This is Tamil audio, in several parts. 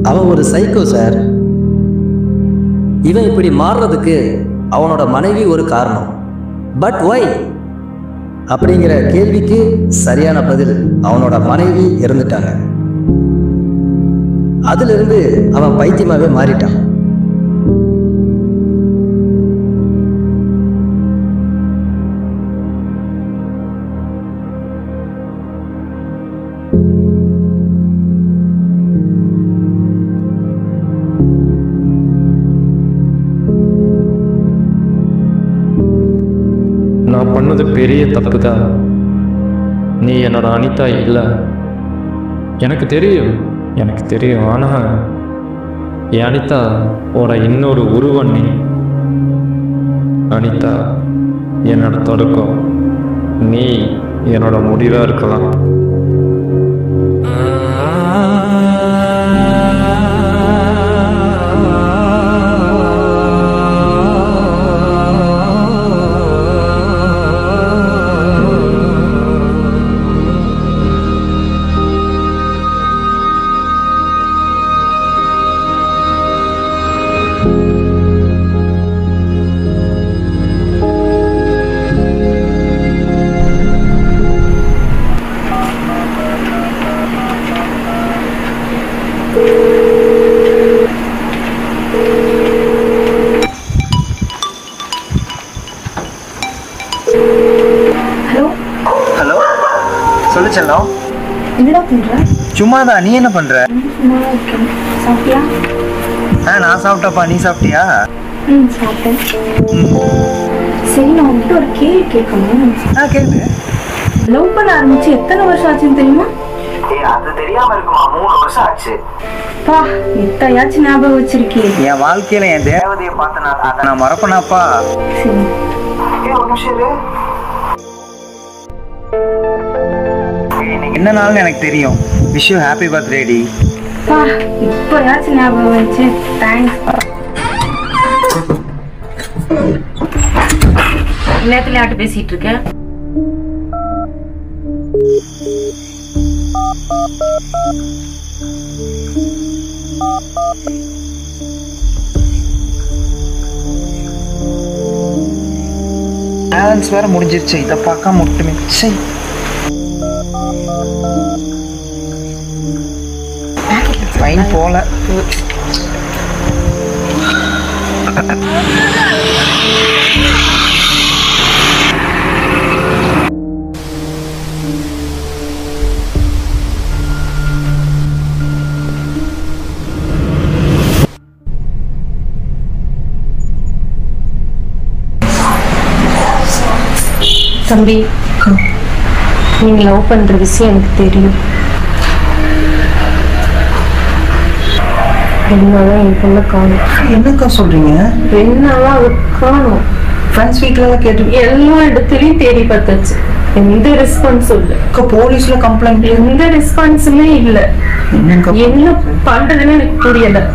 அவன் ஒரு சைக்கோ சார். இவன் இப்படி மாறுறதுக்கு அவனோட மனைவி ஒரு காரணம். பட் ஒய் அப்படிங்கிற கேள்விக்கு சரியான பதில் அவனோட மனைவி இறந்துட்டாங்க. அதிலிருந்து அவன் பைத்தியமாவே மாறிட்டான். நான் பண்ணது பெரிய தப்பு தான். நீ என்னோட அனிதா இல்லை. எனக்கு தெரியும். ஆனால் என் அனிதா ஓட இன்னொரு உருவம் நீ. அனிதா என்னோட தொடக்கம், நீ என்னோட முடிவாக இருக்கலாம். செல்லம், என்னடா பண்ற? சும்மாதான். நீ என்ன பண்ற? சும்மாதான் இருக்கேன். சாப்பிட்டியா? நான் சாப்பிட்டப்பா. நீ சாப்பிட்டியா? சாப்பிட்டேன். சரி, நான் உங்ககிட்ட ஒரு கேள்வி கேட்கணும். கேளு. லவ் பண்ண ஆரம்பிச்சு எத்தனை வருஷம் ஆச்சுன்னு தெரியுமா? அது தெரியாம இருக்குமா? 3 வருஷம் ஆச்சு. பா, எத்தையாச்சும் ஞாபகம் வச்சிருக்கே. என் வாழ்க்கையில என் தேவதையை பார்த்தனா அதை நான் மறப்பனாப்பா. சரி, என்ன நாள்னு எனக்கு தெரியும். விஷ் யூ ஹாப்பி பர்த்டே டி. பா, இப்பயாச்சும் ஞாபகம் வந்துச்சு. தேங்க்ஸ். நேரத்துல யார்கிட்ட பேசிட்டு இருக்க? பேலன்ஸ் வேற முடிஞ்சிருச்சு. இதை பார்க்க மட்டுமே ஃபைன் போல. தம்பி, நீங்க லவ் பண்ற விஷயம் எனக்கு தெரியும். ரெண்டாதான் என் பொண்ணை காணும். என்னக்கா சொல்றீங்க? ரெண்டாதான் அவ காணும். ஃப்ரெண்ட்ஸ் வீட்ல கேட்டு எல்லா இடத்துலயும் தேடி பார்த்தாச்சு. எந்த ரெஸ்பான்ஸ் இல்ல. போலீஸ்ல கம்ப்ளைண்ட்? எந்த ரெஸ்பான்ஸுமே இல்ல. என்ன பண்றதுன்னு எனக்கு புரியல.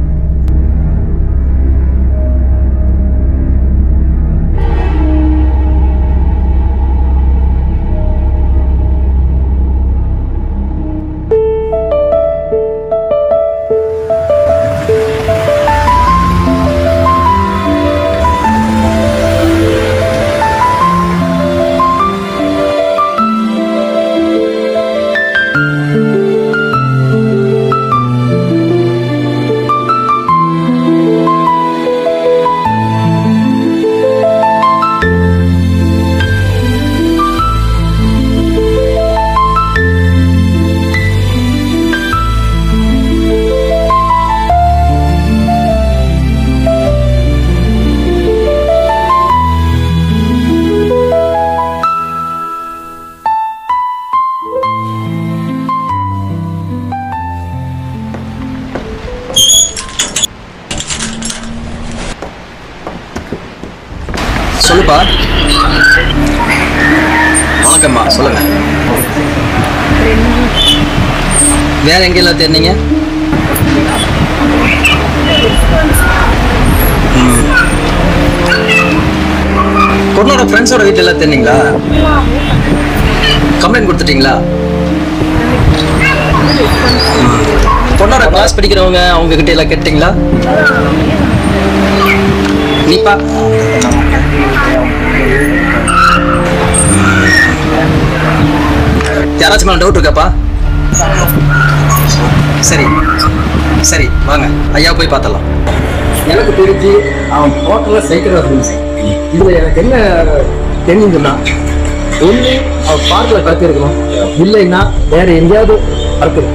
சொல்லுப்பா. வணக்கம்மா, சொல்லுங்க. வேற எங்கெல்லாம் தேர்ந்தீங்க? பொண்ணோட ஃப்ரெண்ட்ஸோட வீட்டுல எல்லாம் தேர்ந்தீங்களா? கம்ப்ளைண்ட் கொடுத்துட்டீங்களா? பொண்ணோட கிளாஸ் படிக்கிறவங்க அவங்க கிட்ட எல்லாம் கேட்டீங்களா? நீப்பா யாராச்சும் மேல டவுட் இருக்காப்பா? சரி சரி வாங்க ஐயா போய் பார்த்தலாம். எனக்கு தெரிஞ்சு அவன் டோட்டலா சைக்கிள். இதுல எனக்கு என்ன தெரிஞ்சுன்னா, ஒண்ணு அவன் பார்க்கல கற்று இருக்கணும், இல்லைன்னா வேற எங்கேயாவது இருக்குது.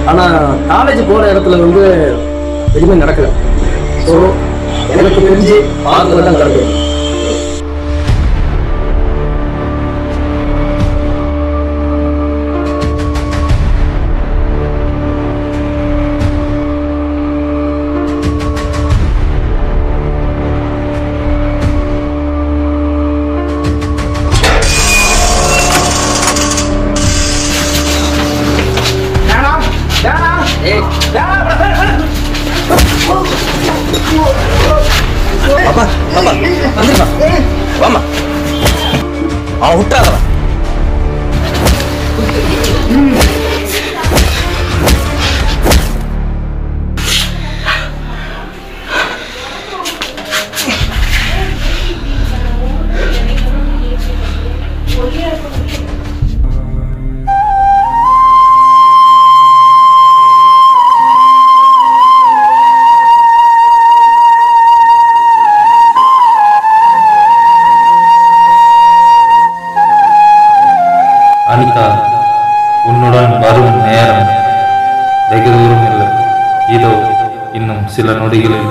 ஆனா காலேஜ் போற இடத்துல வந்து எதுவுமே நடக்கல. ஸோ எனக்கு தெரிஞ்சு பார்க்கல தான் நடக்குது. பாப்பா பாப்பா வந்துருப்பா வாமா, அவன் விட்டுறாதவன். அனிதா, உன்னுடன் வரும் நேரம் வெகு தூரம் இல்லை. இதோ இன்னும் சில நொடிகளில்